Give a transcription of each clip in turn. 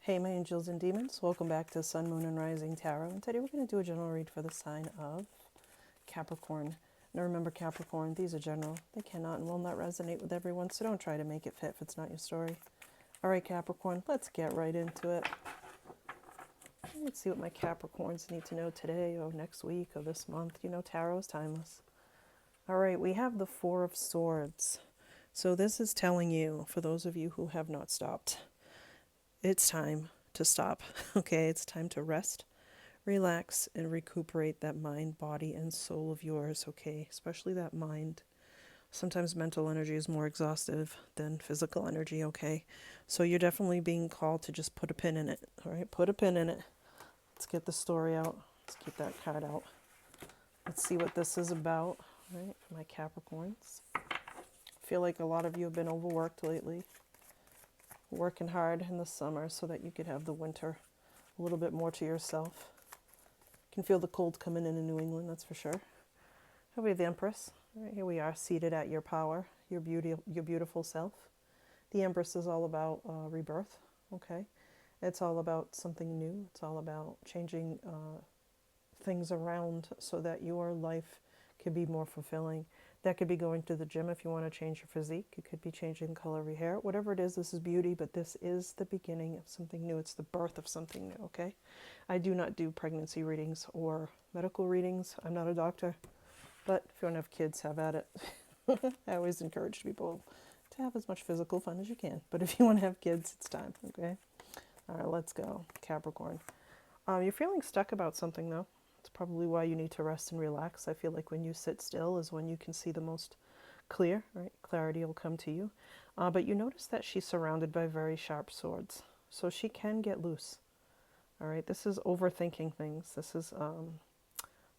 Hey, my angels and demons. Welcome back to Sun, Moon, and Rising Tarot. And today we're going to do a general read for the sign of Capricorn. Now remember, Capricorn, these are general. They cannot and will not resonate with everyone, so don't try to make it fit if it's not your story. All right, Capricorn, let's get right into it. Let's see what my Capricorns need to know today or next week or this month. You know, tarot is timeless. All right, we have the Four of Swords. So this is telling you, for those of you who have not stopped, it's time to stop, okay? It's time to rest, relax, and recuperate that mind, body, and soul of yours, okay? Especially that mind. Sometimes mental energy is more exhaustive than physical energy, okay? So you're definitely being called to just put a pin in it, all right? Put a pin in it. Let's get the story out. Let's get that card out. Let's see what this is about, all right, for my Capricorns. I feel like a lot of you have been overworked lately, working hard in the summer so that you could have the winter a little bit more to yourself. You can feel the cold coming in New England, that's for sure. Here we have the Empress. All right, here we are, seated at your power, your beauty, your beautiful self. The Empress is all about rebirth, okay? It's all about something new. It's all about changing things around so that your life can be more fulfilling. That could be going to the gym if you want to change your physique. It could be changing the color of your hair. Whatever it is, this is beauty, but this is the beginning of something new. It's the birth of something new, okay? I do not do pregnancy readings or medical readings. I'm not a doctor, but if you want to have kids, have at it. I always encourage people to have as much physical fun as you can. But if you want to have kids, it's time, okay? All right, let's go. Capricorn. You're feeling stuck about something, though. It's probably why you need to rest and relax. I feel like when you sit still is when you can see the most clear, right? Clarity will come to you. But you notice that she's surrounded by very sharp swords. So she can get loose. All right, this is overthinking things. This is,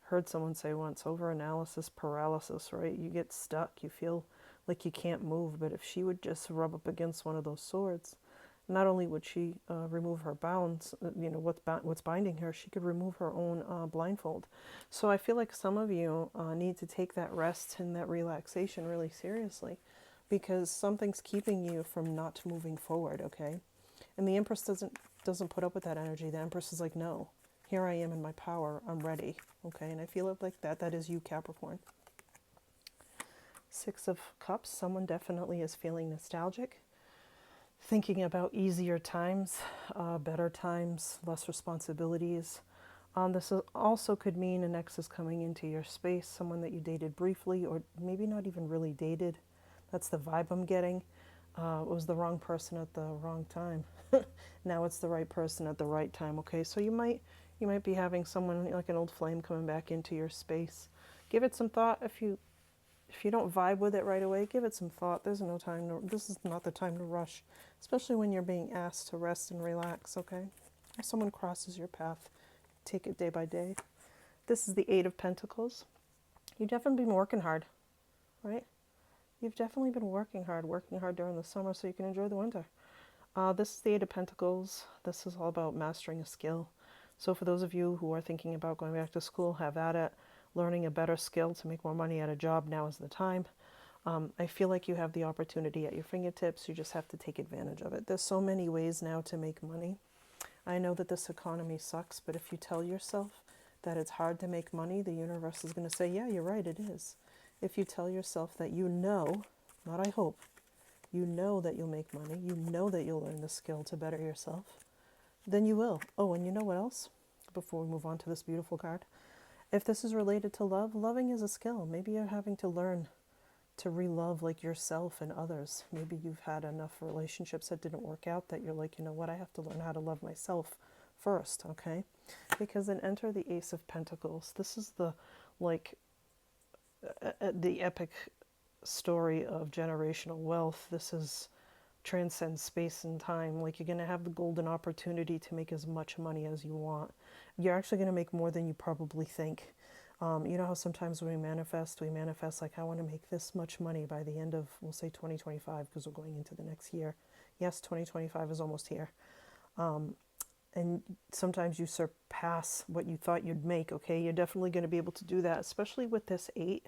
heard someone say once, overanalysis paralysis, right? You get stuck. You feel like you can't move. But if she would just rub up against one of those swords, not only would she remove her bounds, what's binding her, she could remove her own blindfold. So I feel like some of you need to take that rest and that relaxation really seriously, because something's keeping you from not moving forward, okay? And the Empress doesn't put up with that energy. The Empress is like, no, here I am in my power. I'm ready, okay? And I feel it like that. That is you, Capricorn. Six of Cups. Someone definitely is feeling nostalgic, thinking about easier times, better times, less responsibilities. This also could mean an ex is coming into your space, someone that you dated briefly or maybe not even really dated. That's the vibe I'm getting. It was the wrong person at the wrong time. Now it's the right person at the right time, okay? So you might be having someone like an old flame coming back into your space. Give it some thought. If you don't vibe with it right away, give it some thought. This is not the time to rush, especially when you're being asked to rest and relax, okay? If someone crosses your path, take it day by day. This is the Eight of Pentacles. You've definitely been working hard, right? You've definitely been working hard during the summer so you can enjoy the winter. This is the Eight of Pentacles. This is all about mastering a skill. So for those of you who are thinking about going back to school, have at it. Learning a better skill to make more money at a job, now is the time. I feel like you have the opportunity at your fingertips. You just have to take advantage of it. There's so many ways now to make money. I know that this economy sucks, but if you tell yourself that it's hard to make money, the universe is going to say, yeah, you're right, it is. If you tell yourself that you know, not I hope, you know that you'll make money, you know that you'll learn the skill to better yourself, then you will. Oh, and you know what else? Before we move on to this beautiful card, if this is related to love, loving is a skill. Maybe you're having to learn to re-love like yourself and others. Maybe you've had enough relationships that didn't work out that you're like, you know what, I have to learn how to love myself first, okay? Because then enter the Ace of Pentacles. This is the epic story of generational wealth. This is transcends space and time. Like, you're going to have the golden opportunity to make as much money as you want. You're actually going to make more than you probably think. You know how sometimes when we manifest like, I want to make this much money by the end of, we'll say 2025, because we're going into the next year. Yes, 2025 is almost here. And sometimes you surpass what you thought you'd make, okay? You're definitely going to be able to do that, especially with this Eight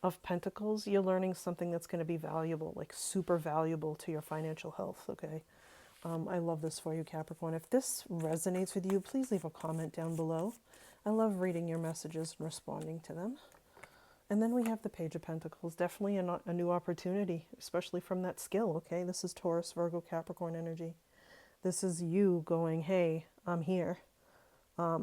of Pentacles. You're learning something that's going to be valuable, like super valuable to your financial health, okay? I love this for you, Capricorn. If this resonates with you, please leave a comment down below. I love reading your messages and responding to them. And then we have the Page of Pentacles. Definitely a new opportunity, especially from that skill, okay? This is Taurus, Virgo, Capricorn energy. This is you going, hey, I'm here.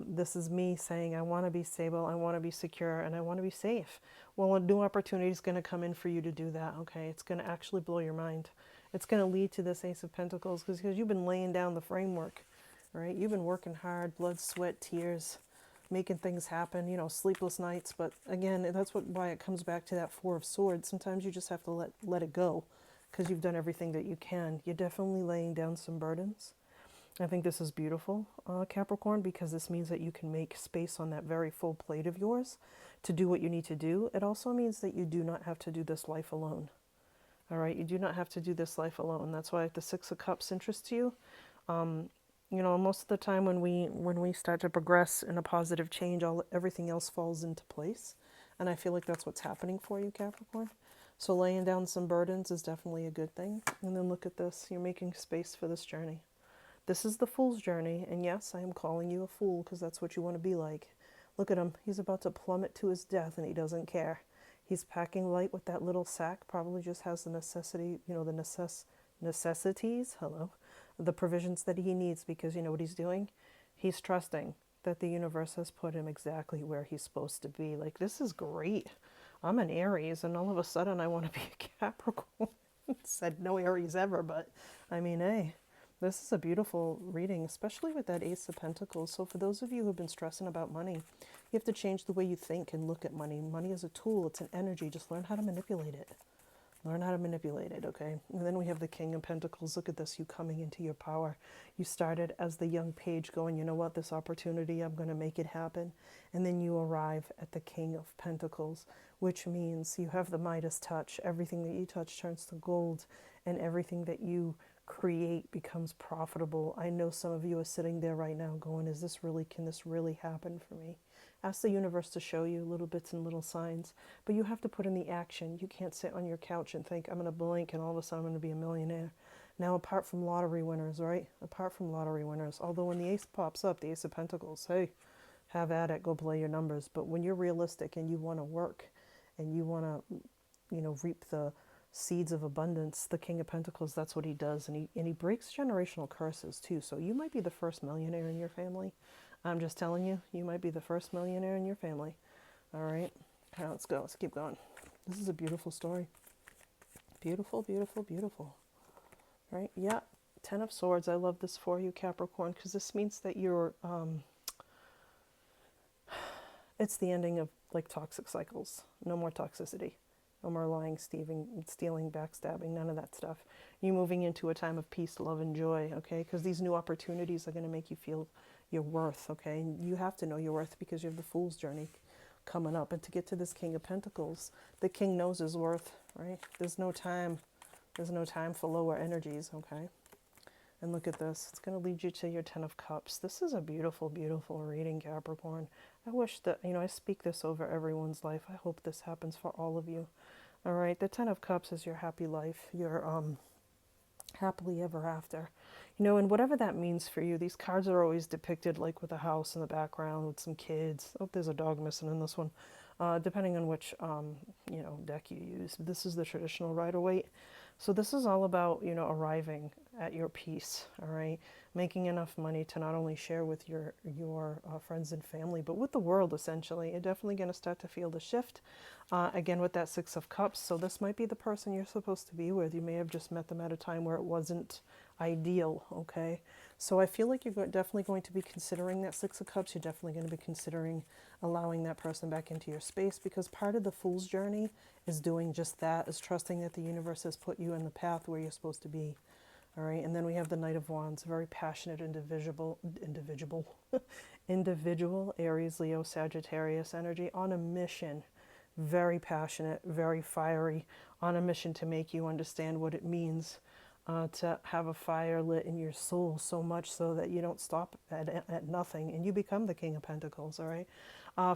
This is me saying, I want to be stable, I want to be secure, and I want to be safe. Well, a new opportunity is going to come in for you to do that, okay? It's going to actually blow your mind. It's going to lead to this Ace of Pentacles because you've been laying down the framework, right? You've been working hard, blood, sweat, tears, making things happen, you know, sleepless nights. But again, that's why it comes back to that Four of Swords. Sometimes you just have to let it go because you've done everything that you can. You're definitely laying down some burdens. I think this is beautiful, Capricorn, because this means that you can make space on that very full plate of yours to do what you need to do. It also means that you do not have to do this life alone. All right, you do not have to do this life alone. That's why the Six of Cups interests you. You know, most of the time when we start to progress in a positive change, everything else falls into place. And I feel like that's what's happening for you, Capricorn. So laying down some burdens is definitely a good thing. And then look at this. You're making space for this journey. This is the fool's journey, and yes, I am calling you a fool because that's what you want to be like. Look at him. He's about to plummet to his death, and he doesn't care. He's packing light with that little sack, probably just has the necessity, you know, the necessities, the provisions that he needs because you know what he's doing? He's trusting that the universe has put him exactly where he's supposed to be. Like, this is great. I'm an Aries, and all of a sudden I want to be a Capricorn. Said no Aries ever, but I mean, hey. This is a beautiful reading, especially with that Ace of Pentacles. So for those of you who have been stressing about money, you have to change the way you think and look at money. Money is a tool. It's an energy. Just learn how to manipulate it. Learn how to manipulate it, okay? And then we have the King of Pentacles. Look at this, you coming into your power. You started as the young page going, you know what, this opportunity, I'm going to make it happen. And then you arrive at the King of Pentacles, which means you have the Midas touch. Everything that you touch turns to gold, and everything that you create becomes profitable. I know some of you are sitting there right now going, can this really happen for me? Ask the universe to show you little bits and little signs, but you have to put in the action. You can't sit on your couch and think, I'm going to blink and all of a sudden I'm going to be a millionaire. Now, apart from lottery winners, right? Apart from lottery winners, although when the ace pops up, the Ace of Pentacles, hey, have at it, go play your numbers. But when you're realistic and you want to work and you want to, you know, reap the seeds of abundance, the King of Pentacles, that's what he does. And he breaks generational curses too. So you might be the first millionaire in your family. I'm just telling you, you might be the first millionaire in your family. All right. Now let's go. Let's keep going. This is a beautiful story. Beautiful, beautiful, beautiful. Right? Yeah. 10 of Swords. I love this for you, Capricorn, because this means that you're, it's the ending of like toxic cycles. No more toxicity. No more lying, stealing, backstabbing, none of that stuff. You're moving into a time of peace, love, and joy, okay? Because these new opportunities are going to make you feel your worth, okay? And you have to know your worth because you have the Fool's journey coming up. And to get to this King of Pentacles, the King knows his worth, right? There's no time for lower energies, okay? And look at this. It's going to lead you to your 10 of Cups. This is a beautiful, beautiful reading, Capricorn. I wish that, you know, I speak this over everyone's life. I hope this happens for all of you. All right. The 10 of Cups is your happy life, your happily ever after. You know, and whatever that means for you, these cards are always depicted like with a house in the background with some kids. Oh, there's a dog missing in this one. Depending on which, you know, deck you use. This is the traditional Ryder Waite. So this is all about, you know, arriving at your peace, all right? Making enough money to not only share with your friends and family, but with the world, essentially. You're definitely going to start to feel the shift, again, with that Six of Cups. So this might be the person you're supposed to be with. You may have just met them at a time where it wasn't ideal, okay? So I feel like you're definitely going to be considering that Six of Cups. You're definitely going to be considering allowing that person back into your space, because part of the Fool's journey is doing just that, is trusting that the universe has put you in the path where you're supposed to be. All right, and then we have the Knight of Wands, very passionate individual, Aries, Leo, Sagittarius energy, on a mission, very passionate, very fiery, on a mission to make you understand what it means to have a fire lit in your soul, so much so that you don't stop at nothing and you become the King of Pentacles, all right?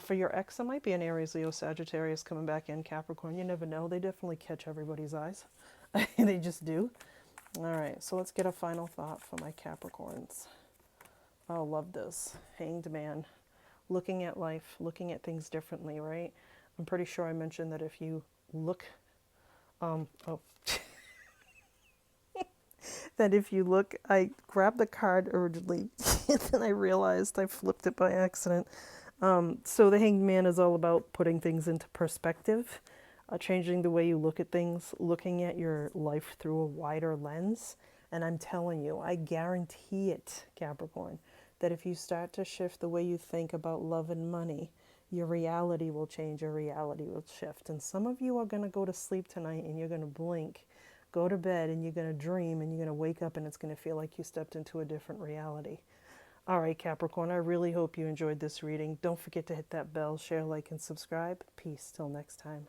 For your ex, it might be an Aries, Leo, Sagittarius coming back in, Capricorn. You never know. They definitely catch everybody's eyes. They just do. All right, so let's get a final thought for my Capricorns. Oh, love this. Hanged Man. Looking at life, looking at things differently, right? I'm pretty sure I mentioned that if you look, oh, that if you look, I grabbed the card originally, and then I realized I flipped it by accident. So the Hanged Man is all about putting things into perspective, changing the way you look at things, looking at your life through a wider lens. And I'm telling you, I guarantee it, Capricorn, that if you start to shift the way you think about love and money, your reality will change, your reality will shift. And some of you are going to go to sleep tonight and you're going to blink, go to bed, and you're going to dream, and you're going to wake up and it's going to feel like you stepped into a different reality. All right, Capricorn, I really hope you enjoyed this reading. Don't forget to hit that bell, share, like, and subscribe. Peace. Till next time.